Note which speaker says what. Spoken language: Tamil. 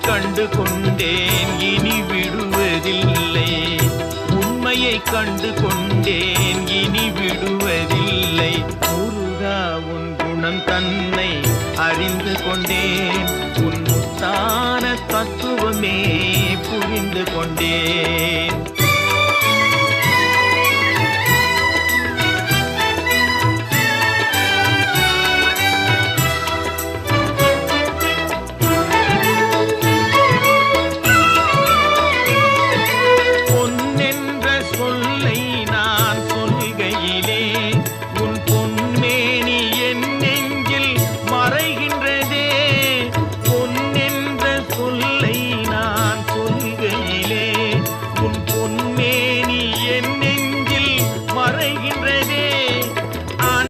Speaker 1: கண்டு கொண்டேன் இனி விடுவதில்லை. உண்மையை கண்டு கொண்டேன் இனி விடுவதில்லை. முருகா உன் குணம் தன்னை அறிந்து கொண்டேன்.